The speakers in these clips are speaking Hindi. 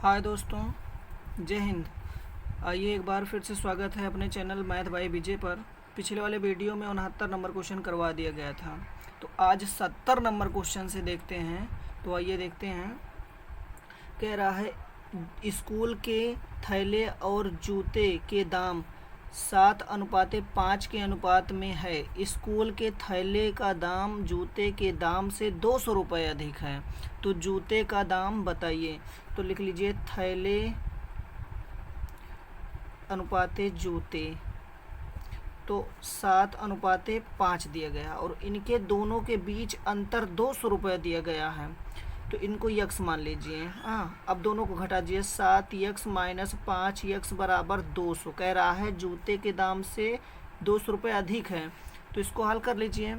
हाय दोस्तों, जय हिंद। आइए एक बार फिर से स्वागत है अपने चैनल मैथ बाय विजय पर। पिछले वाले वीडियो में 69 नंबर क्वेश्चन करवा दिया गया था, तो आज 70 नंबर क्वेश्चन से देखते हैं। तो आइए देखते हैं। कह रहा है स्कूल के थैले और जूते के दाम 7:5 के अनुपात में है। स्कूल के थैले का दाम जूते के दाम से 200 रुपये अधिक है, तो जूते का दाम बताइए। तो लिख लीजिए थैले अनुपाते जूते, तो 7:5 दिया गया और इनके दोनों के बीच अंतर 200 रुपये दिया गया है, तो इनको यक्स मान लीजिए। हाँ, अब दोनों को घटा दीजिए। 7x - 5x बराबर 200। कह रहा है जूते के दाम से 200 रुपये अधिक है, तो इसको हल कर लीजिए।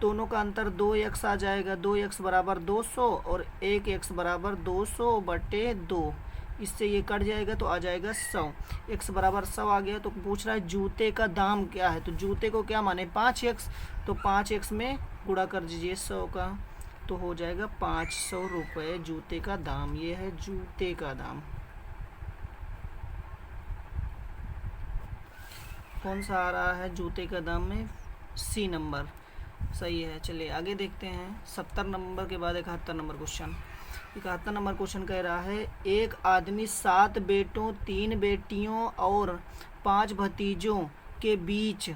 दोनों का अंतर 2x आ जाएगा। 2x बराबर 200 और 1x बराबर 200/2। इससे ये कट जाएगा तो आ जाएगा 100। x बराबर 100 आ गया। तो पूछ रहा है जूते का दाम क्या है, तो जूते को क्या माने 5x, तो 5x में गुणा कर दीजिए 100 का, तो हो जाएगा 500 रुपये जूते का दाम। ये है जूते का दाम। कौन सा आ रहा है जूते का दाम में? सी नंबर सही है। चलिए आगे देखते हैं। 70 नंबर के बाद 71 नंबर क्वेश्चन। 71 नंबर क्वेश्चन कह रहा है एक आदमी 7 बेटों, 3 बेटियों और 5 भतीजों के बीच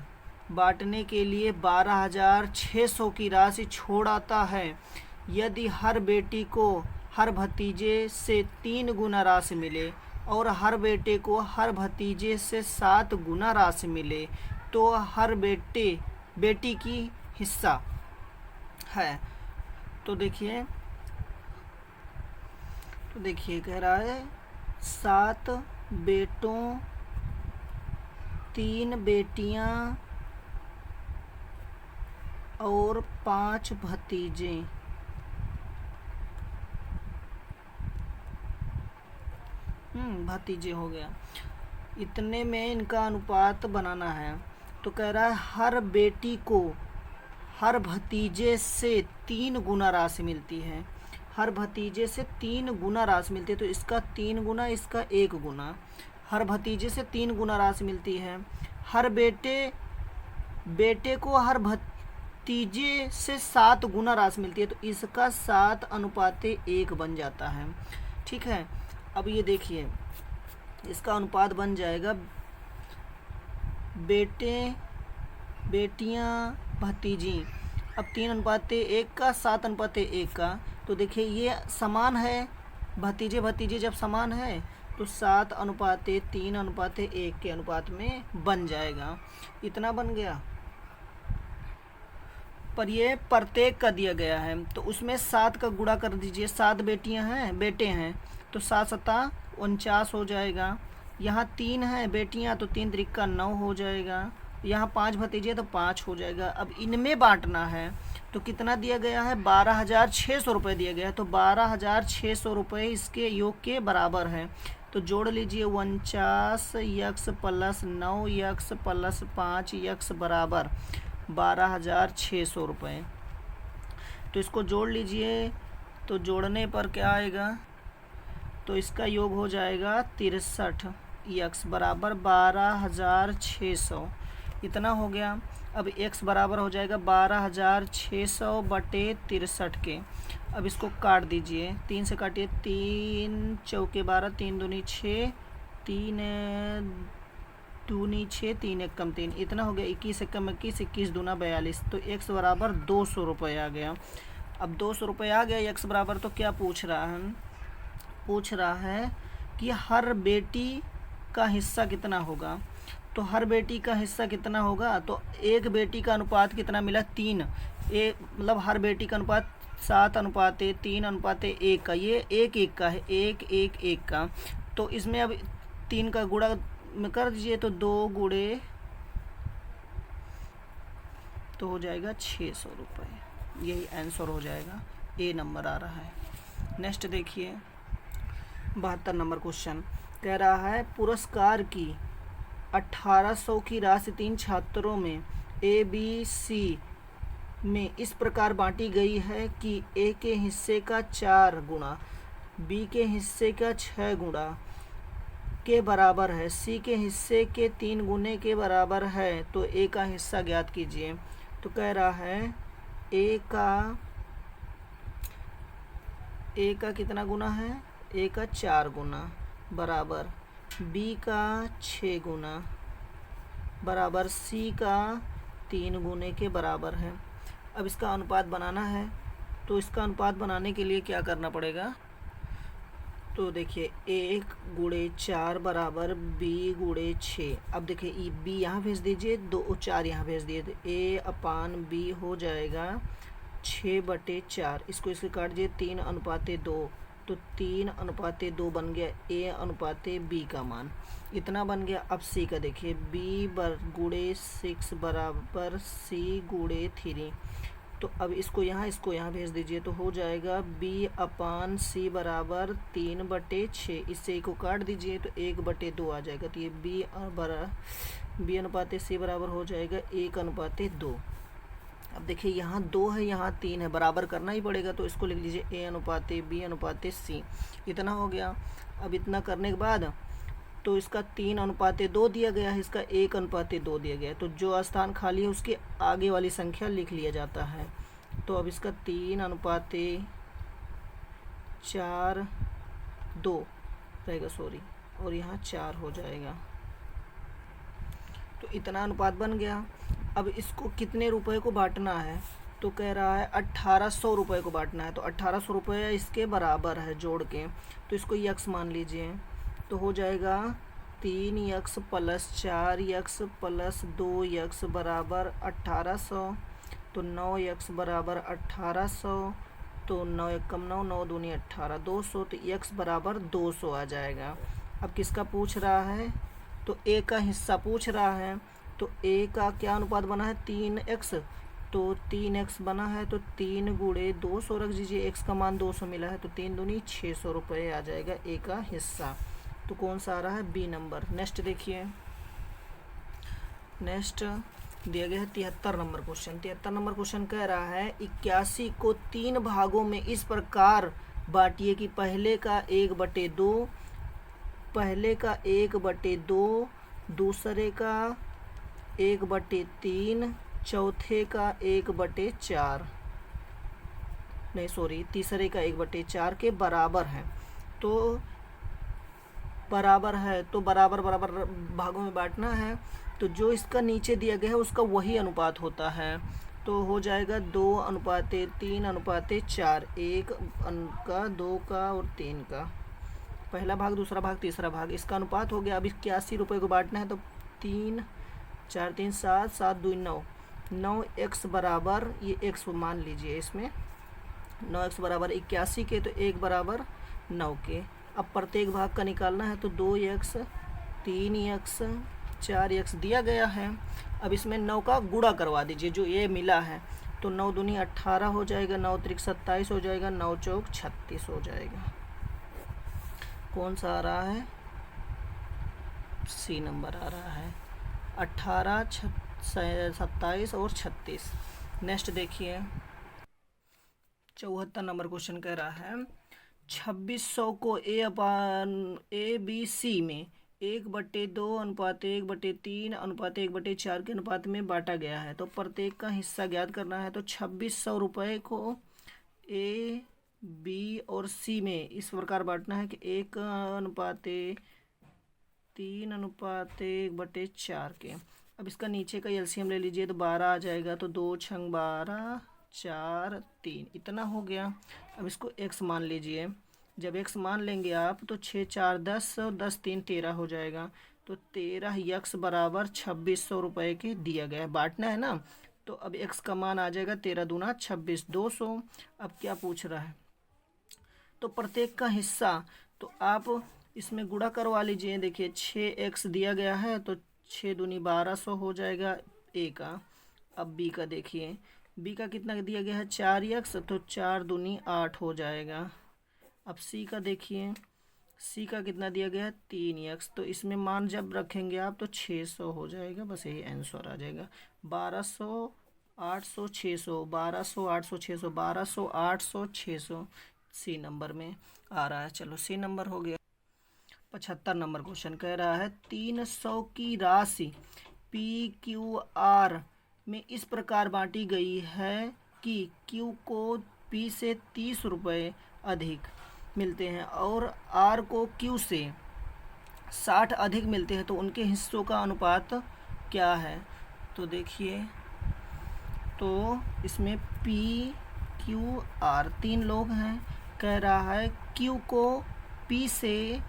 बांटने के लिए 12,600 की राशि छोड़ आता है। यदि हर बेटी को हर भतीजे से 3 गुना राशि मिले और हर बेटे को हर भतीजे से 7 गुना राशि मिले, तो हर बेटी की हिस्सा है। तो देखिए कह रहा है 7 बेटों, 3 बेटियां और 5 भतीजे। भतीजे हो गया। इतने में इनका अनुपात बनाना है। तो कह रहा है हर बेटी को हर भतीजे से 3 गुना राशि मिलती है। हर भतीजे से 3 गुना राशि मिलती है, तो इसका 3 गुना, इसका 1 गुना। हर भतीजे से 3 गुना राशि मिलती है। हर बेटे को हर भतीजे से 7 गुना राशि मिलती है, तो इसका 7:1 बन जाता है। ठीक है। अब ये देखिए इसका अनुपात बन जाएगा बेटे, बेटियां, भतीजी। अब 3:1 का, 7:1 का, तो देखिए ये समान है। भतीजे जब समान है तो 7:3:1 के अनुपात में बन जाएगा। इतना बन गया। पर ये प्रत्येक का दिया गया है, तो उसमें 7 का गुणा कर दीजिए। 7 बेटे हैं, तो 7×7 49 हो जाएगा। यहाँ 3 है बेटियाँ, तो 3 त्रिका 9 हो जाएगा। यहाँ 5 भतीजे, तो 5 हो जाएगा। अब इनमें बांटना है, तो कितना दिया गया है? 12,600 रुपये दिया गया है, तो 12,600 रुपये इसके योग के बराबर है। तो जोड़ लीजिए 49x + 9x + 5x बराबर 12,600 रुपये। तो इसको जोड़ लीजिए, तो जोड़ने पर क्या आएगा? तो इसका योग हो जाएगा 63x बराबर 12,600। इतना हो गया। अब x बराबर हो जाएगा 12,600/63 के। अब इसको काट दीजिए, 3 से काटिए। 3 चौके 12, 3 दूनी 6, 3 दूनी 6, 3 एक कम 3, इतना हो गया। 21 एक कम 21, 21 दूना 42, तो x बराबर 200 रुपये आ गया। अब 200 रुपये आ गया x बराबर, तो क्या पूछ रहा है? पूछ रहा है कि हर बेटी का हिस्सा कितना होगा। तो हर बेटी का हिस्सा कितना होगा, तो एक बेटी का अनुपात कितना मिला? 3। मतलब हर बेटी का अनुपात 7:3:1 का, ये 1:1 का है। 1:1:1 का, तो इसमें अब 3 का गुणा में कर दीजिए, तो 2 गुणे, तो हो जाएगा 600 रुपये। यही आंसर हो जाएगा। ए नंबर आ रहा है। नेक्स्ट देखिए 72 नंबर क्वेश्चन। कह रहा है पुरस्कार की 1800 की राशि 3 छात्रों में ABC में इस प्रकार बांटी गई है कि ए के हिस्से का 4 गुना बी के हिस्से का 6 गुना के बराबर है, सी के हिस्से के 3 गुने के बराबर है, तो ए का हिस्सा ज्ञात कीजिए। तो कह रहा है ए का कितना गुना है, ए का 4 गुना बराबर बी का 6 गुना बराबर सी का 3 गुने के बराबर है। अब इसका अनुपात बनाना है, तो इसका अनुपात बनाने के लिए क्या करना पड़ेगा, तो देखिए 1 × 4 बराबर बी × 6। अब देखिए बी यहाँ भेज दीजिए, 4 यहाँ भेज दिए, तो A/B हो जाएगा 6/4। इसको काट दीजिए 3:2, तो 3:2 बन गया A/B का मान, इतना बन गया। अब सी का देखिए B × 6 बराबर C × 3। तो अब इसको यहाँ भेज दीजिए, तो हो जाएगा B/C बराबर 3/6। इससे को काट दीजिए तो 1/2 आ जाएगा, तो ये B/C बराबर हो जाएगा 1/2। अब देखिए यहाँ 2 है, यहाँ 3 है, बराबर करना ही पड़ेगा, तो इसको लिख लीजिए A/B/C। इतना हो गया। अब इतना करने के बाद तो इसका 3:2 दिया गया है, इसका 1:2 दिया गया है, तो जो स्थान खाली है उसके आगे वाली संख्या लिख लिया जाता है। तो अब इसका 3:4:2 रहेगा, और यहाँ 4 हो जाएगा। तो इतना अनुपात बन गया। अब इसको कितने रुपए को बांटना है, तो कह रहा है 1800 रुपये को बांटना है, तो 1800 रुपये इसके बराबर है जोड़ के, तो इसको यक्स मान लीजिए। तो हो जाएगा 3x + 4x + 2x बराबर 1800, तो 9x बराबर 1800, तो 9 × 1 = 9, 9 × 2 = 18, 200, तो x बराबर 200 आ जाएगा। अब किसका पूछ रहा है, तो a का हिस्सा पूछ रहा है, तो a का क्या अनुपात बना है 3x, तो 3x बना है, तो 3 × 200 रख दीजिए, x का मान 200 मिला है, तो 3 दूनी 600 रुपये आ जाएगा a का हिस्सा। तो कौन सा आ रहा है, बी नंबर। नेक्स्ट देखिए, नेक्स्ट दिया गया है 73 नंबर क्वेश्चन। 73 नंबर क्वेश्चन कह रहा है 81 को 3 भागों में इस प्रकार बांटिए कि पहले का 1/2, दूसरे का 1/3, चौथे का 1/4, नहीं सॉरी, तीसरे का 1/4 के बराबर है। तो बराबर है, तो बराबर भागों में बांटना है, तो जो इसका नीचे दिया गया है उसका वही अनुपात होता है, तो हो जाएगा 2:3:4, 1 का, 2 का और 3 का, पहला भाग, दूसरा भाग, तीसरा भाग, इसका अनुपात हो गया। अब 81 रुपये को बांटना है, तो 3 4 3 7 7 2 9, 9x बराबर, ये x मान लीजिए, इसमें 9x बराबर 81 के, तो 1 बराबर 9 के। अब प्रत्येक भाग का निकालना है, तो 2x 3x 4x दिया गया है। अब इसमें 9 का गुणा करवा दीजिए जो ये मिला है, तो 9 दूनी 18 हो जाएगा, 9 त्रिक 27 हो जाएगा, 9 चौक 36 हो जाएगा। कौन सा आ रहा है, सी नंबर आ रहा है, 18 27 और 36। नेक्स्ट देखिए 74 नंबर क्वेश्चन कह रहा है 2600 को ABC में 1/2:1/3:1/4 के अनुपात में बांटा गया है, तो प्रत्येक का हिस्सा ज्ञात करना है। तो 2600 रुपये को A, B और C में इस प्रकार बांटना है कि 1/3:1/4 के। अब इसका नीचे का एलसीएम ले लीजिए, तो 12 आ जाएगा, तो 2 × 12 4 3, इतना हो गया। अब इसको x मान लीजिए, जब x मान लेंगे आप तो 6 4 10 और 10 3 13 हो जाएगा, तो 13x बराबर 2600 रुपये के दिया गया है, बांटना है ना। तो अब x का मान आ जाएगा 13 दूना 26, 200। अब क्या पूछ रहा है, तो प्रत्येक का हिस्सा, तो आप इसमें गुणा करवा लीजिए। देखिए 6x दिया गया है, तो 6 दूनी 1200 हो जाएगा a का। अब b का देखिए, b का कितना दिया गया है 4x, तो 4 दूनी 8 हो जाएगा। अब c का देखिए, c का कितना दिया गया है 3x, तो इसमें मान जब रखेंगे आप तो 600 हो जाएगा, बस यही आंसर आ जाएगा। 1200 800 600, 1200 800 600, 1200 800 600, सी नंबर में आ रहा है। चलो सी नंबर हो गया। 75 नंबर क्वेश्चन कह रहा है 300 की राशि PQR में इस प्रकार बांटी गई है कि Q को P से 30 रुपये अधिक मिलते हैं और R को Q से 60 अधिक मिलते हैं, तो उनके हिस्सों का अनुपात क्या है। तो देखिए, तो इसमें PQR 3 लोग हैं, कह रहा है Q को P से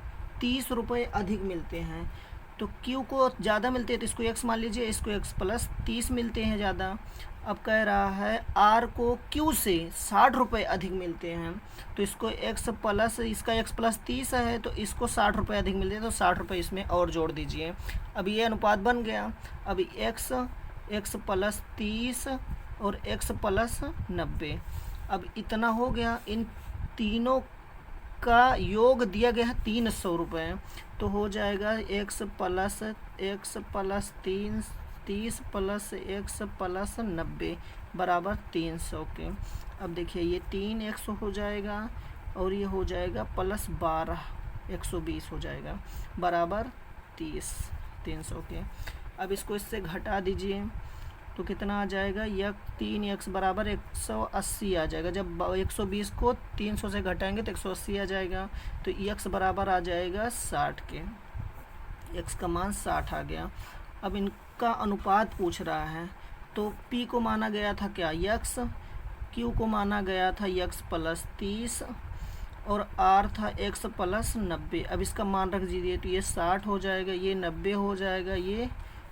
30 रुपये अधिक मिलते हैं, तो Q को ज़्यादा मिलते हैं तो इसको x मान लीजिए, इसको x प्लस 30 मिलते हैं ज़्यादा। अब कह रहा है R को Q से 60 रुपये अधिक मिलते हैं, तो इसको x प्लस, इसका x प्लस 30 है तो इसको 60 रुपये अधिक मिलते हैं, तो 60 रुपये इसमें और जोड़ दीजिए। अब ये अनुपात बन गया। अभी x प्लस 30 और x प्लस 90, अब इतना हो गया। इन तीनों का योग दिया गया है 300 रुपये, तो हो जाएगा x plus 30 plus x plus 90 बराबर 300 के। अब देखिए ये 3x हो जाएगा और ये हो जाएगा प्लस 12, 120 हो जाएगा बराबर 300 के। अब इसको इससे घटा दीजिए तो कितना आ जाएगा, यह 3x बराबर 180 आ जाएगा। जब 120 को 300 से घटाएंगे तो 180 आ जाएगा, तो x बराबर आ जाएगा 60 के। x का मान 60 आ गया। अब इनका अनुपात पूछ रहा है, तो p को माना गया था क्या, x, q को माना गया था x प्लस 30 और r था x प्लस 90। अब इसका मान रख दीजिए तो ये 60 हो जाएगा, ये 90 हो जाएगा, ये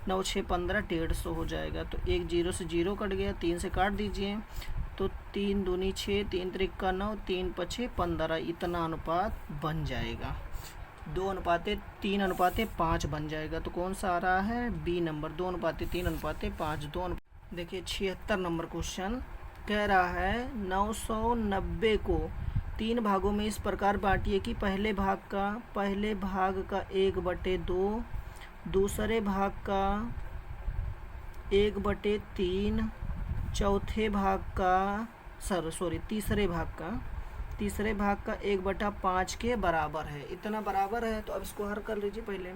9 6 15 150 हो जाएगा। तो एक 0 से 0 कट गया, 3 से काट दीजिए तो 3 दूनी 6, 3 त्रिक 9, 3 पछे 15, इतना अनुपात बन जाएगा। 2:3:5 बन जाएगा। तो कौन सा आ रहा है, बी नंबर, 2:3:5। देखिए 76 नंबर क्वेश्चन कह रहा है 990 को 3 भागों में इस प्रकार बांटिए कि पहले भाग का 1/2, दूसरे भाग का 1/3, तीसरे भाग का 1/5 के बराबर है। इतना बराबर है, तो अब इसको हल कर लीजिए पहले।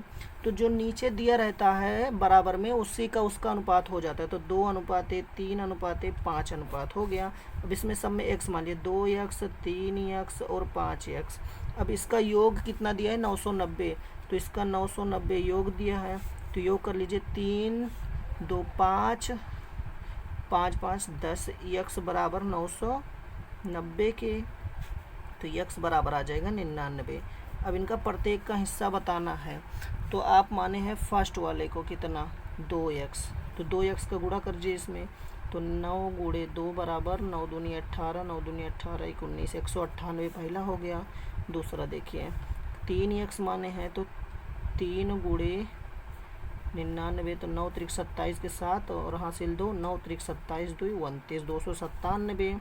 तो जो नीचे दिया रहता है बराबर में उसी का उसका अनुपात हो जाता है, तो 2:3:5 अनुपात हो गया। अब इसमें सब में x मान लिया, 2x 3x और 5x। अब इसका योग कितना दिया है, 990, तो इसका 990 योग दिया है, तो योग कर लीजिए 3 2 5 5 5 10, x बराबर 990 के, तो x बराबर आ जाएगा 99। अब इनका प्रत्येक का हिस्सा बताना है, तो आप माने हैं फर्स्ट वाले को कितना, 2x, तो 2x का गुणा कर दीजिए इसमें, तो 9 × 2 बराबर 9 दूनी 18, 9 दूनी 18 19, 198 पहला हो गया। दूसरा देखिए 3x माने हैं, तो 3 × 99, तो 9 त्रिक 27 के साथ और हासिल 2, 9 त्रिक 27 2 29, 297।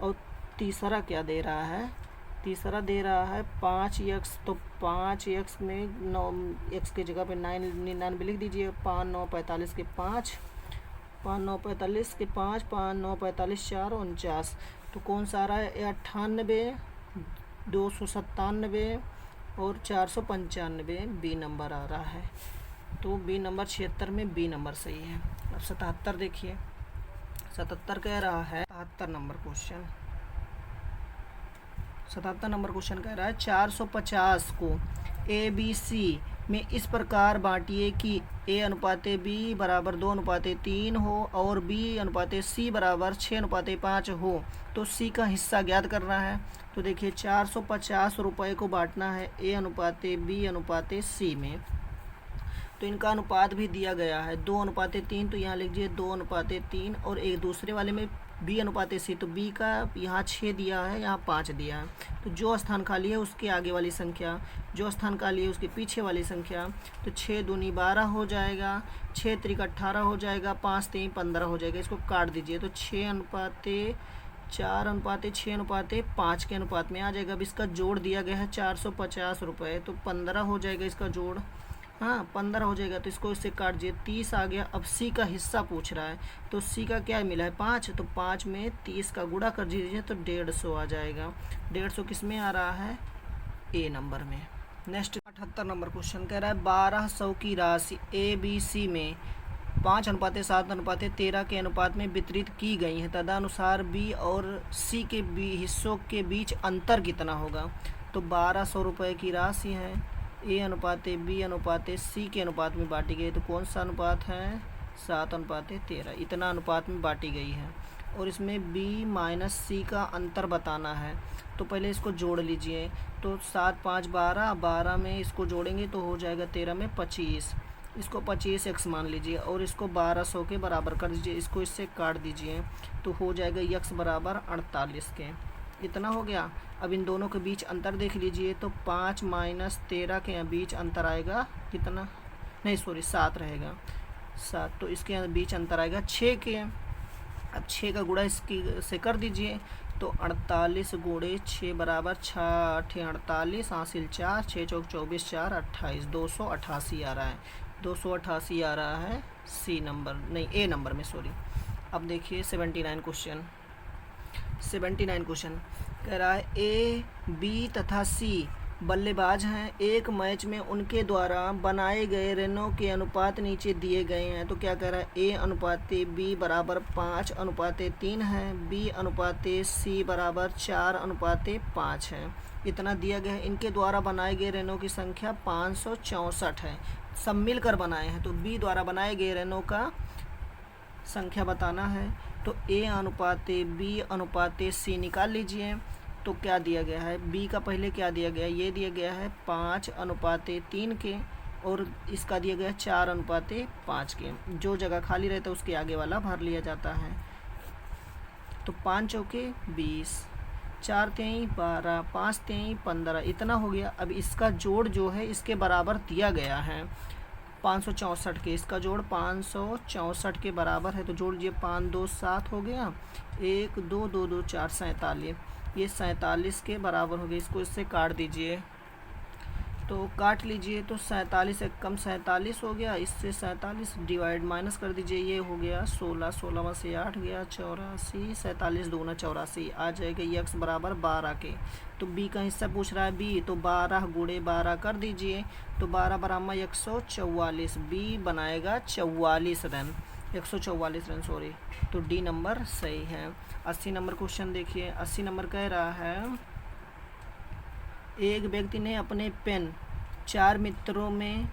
और तीसरा क्या दे रहा है, तीसरा दे रहा है 5x, तो 5x में 9x की जगह पे 99 लिख दीजिए, 5 9 45 के 5, 5 9 45 के 5, 5 9 45 4 49, तो कौन सा आ रहा है, 98 297 और 495, बी नंबर आ रहा है। तो बी नंबर 76 में बी नंबर सही है। अब 77 देखिए, 77 कह रहा है 77 नंबर क्वेश्चन, 77 नंबर क्वेश्चन कह रहा है 450 को ABC में इस प्रकार बांटिए कि A/B बराबर 2/3 हो और B/C बराबर 6/5 हो, तो C का हिस्सा ज्ञात करना है। तो देखिए 450 रुपये को बांटना है A/B/C में, तो इनका अनुपात भी दिया गया है 2/3, तो यहाँ लिख दीजिए 2/3, और एक दूसरे वाले में B/C, तो B का यहाँ 6 दिया है, यहाँ 5 दिया है, तो जो स्थान खाली है उसके आगे वाली संख्या, जो स्थान खाली है उसके पीछे वाली संख्या, तो 6 दूनी 12 हो जाएगा, 6 त्रिक 18 हो जाएगा, 5 3 15 हो जाएगा। इसको काट दीजिए तो 6:4:6:5 के अनुपात में आ जाएगा। अब इसका जोड़ दिया गया है 450 रुपये, तो 15 हो जाएगा इसका जोड़। हाँ 15 हो जाएगा, तो इसको इससे काट दिए, 30 आ गया। अब सी का हिस्सा पूछ रहा है, तो सी का क्या मिला है 5, तो 5 में 30 का गुणा कर दीजिए तो 150 आ जाएगा। 150 किस में आ रहा है, ए नंबर में। नेक्स्ट 78 नंबर क्वेश्चन कह रहा है 1200 की राशि ए बी सी में 5:7:13 के अनुपात में वितरित की गई है, तदनुसार बी और सी के हिस्सों के बीच अंतर कितना होगा। तो 1200 रुपये की राशि है, ए अनुपाते बी अनुपाते सी के अनुपात में बांटी गई, तो कौन सा अनुपात है, 7:13, इतना अनुपात में बांटी गई है। और इसमें बी माइनस सी का अंतर बताना है, तो पहले इसको जोड़ लीजिए। तो 7 5 12, 12 में इसको जोड़ेंगे तो हो जाएगा 13 में 25, इसको 25 x मान लीजिए और इसको 1200 के बराबर कर दीजिए, इसको इससे काट दीजिए तो हो जाएगा x बराबर 48 के। इतना हो गया। अब इन दोनों के बीच अंतर देख लीजिए, तो 5 माइनस 13 के बीच अंतर आएगा कितना, नहीं सॉरी 7 रहेगा, 7, तो इसके बीच अंतर आएगा 6 के। अब 6 का गुणा इसकी से कर दीजिए, तो 48 गुणे 6 बराबर 6 8 48, हासिल 4, 6 चौक 24, 4 28, 288 आ रहा है, 288 आ रहा है सी नंबर, नहीं ए नंबर में सॉरी। अब देखिए 79 क्वेश्चन कह रहा है ए बी तथा सी बल्लेबाज हैं, एक मैच में उनके द्वारा बनाए गए रनों के अनुपात नीचे दिए गए हैं। तो क्या कह रहा है, ए अनुपाते बी बराबर 5:3 है, बी अनुपाते सी बराबर 4:5 है, इतना दिया गया है। इनके द्वारा बनाए गए रनों की संख्या 564 है, सब मिलकर बनाए हैं, तो बी द्वारा बनाए गए रनों का संख्या बताना है। तो ए अनुपाते बी अनुपाते सी निकाल लीजिए, तो क्या दिया गया है, बी का पहले क्या दिया गया है, ये दिया गया है 5:3 के, और इसका दिया गया है 4:5 के। जो जगह खाली रहता है उसके आगे वाला भर लिया जाता है। तो 5 चौके 20, 4 तेई 12, 5 तेई 15, इतना हो गया। अब इसका जोड़ जो है इसके बराबर दिया गया है 564 के, इसका जोड़ 564 के बराबर है, तो जोड़ लीजिए 5 2 7 हो गया, 1 2 2 2 4 47, ये 47 के बराबर हो गया। इसको इससे काट दीजिए, तो काट लीजिए, तो 47 एक कम 47 हो गया, इससे 47 डिवाइड माइनस कर दीजिए, ये हो गया 16, 16 में से 8 गया 84, 47 दूना 84 आ जाएगा x बराबर 12 के। तो b का हिस्सा पूछ रहा है b, तो 12 गुणे 12 कर दीजिए, तो 12 बराबर 144, b बनाएगा 44 रन, 144 रन सॉरी, तो डी नंबर सही है। 80 नंबर क्वेश्चन देखिए, 80 नंबर कह रहा है एक व्यक्ति ने अपने पेन 4 मित्रों में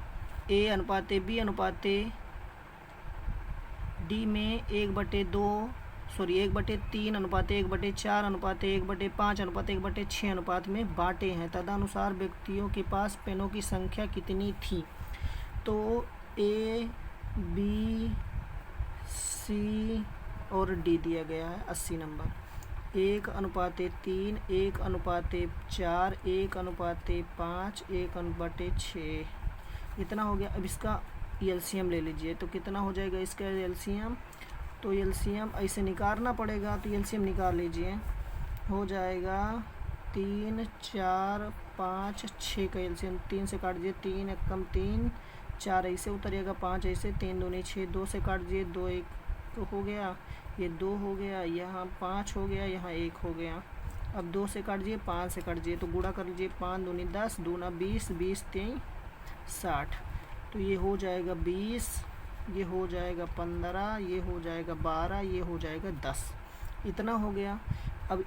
ए अनुपाते बी अनुपाते डी में 1/3 अनुपाते 1/4 अनुपाते 1/5 अनुपाते 1/6 अनुपात में बांटे हैं, तदनुसार व्यक्तियों के पास पेनों की संख्या कितनी थी। तो ए बी सी और डी दिया गया है 80 नंबर, 1:3, 1:4, 1:5, 1/6, इतना हो गया। अब इसका एलसीएम ले लीजिए, तो कितना हो जाएगा इसका एलसीएम, तो एलसीएम ऐसे निकालना पड़ेगा, तो एलसीएम निकाल लीजिए, हो जाएगा 3 4 5 6 का एलसीएम, 3 से काट दीजिए, 3 एक कम 3, 4 ऐसे उतरिएगा, 5 ऐसे, 3 दूनी 6, 2 से काट दीजिए, 2 1 हो गया, ये 2 हो गया, यहाँ 5 हो गया, यहाँ 1 हो गया। अब 2 से काट दीजिए, 5 से काट दीजिए, तो गुणा कर लीजिए, 5 दूनी 10, दूना 20, 20 3 60, तो ये हो जाएगा 20, ये हो जाएगा 15, ये हो जाएगा 12, ये हो जाएगा 10, इतना हो गया। अब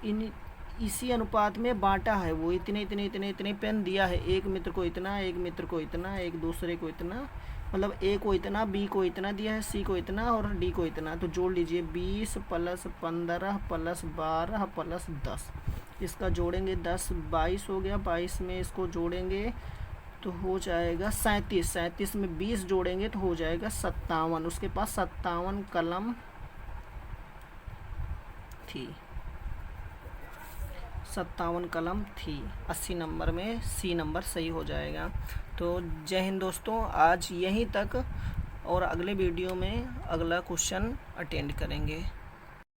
इसी अनुपात में बांटा है, वो इतने इतने इतने इतने पेन दिया है, एक मित्र को इतना, एक मित्र को इतना, एक दूसरे को इतना, मतलब ए को इतना, बी को इतना दिया है, सी को इतना और डी को इतना, तो जोड़ लीजिए 20 + 15 + 12 + 10, इसका जोड़ेंगे 10 22 हो गया, 22 में इसको जोड़ेंगे तो हो जाएगा 37, 37 में 20 जोड़ेंगे तो हो जाएगा 57, उसके पास 57 कलम थी, 57 कलम थी। 80 नंबर में सी नंबर सही हो जाएगा। तो जय हिंद दोस्तों, आज यहीं तक और अगले वीडियो में अगला क्वेश्चन अटेंड करेंगे।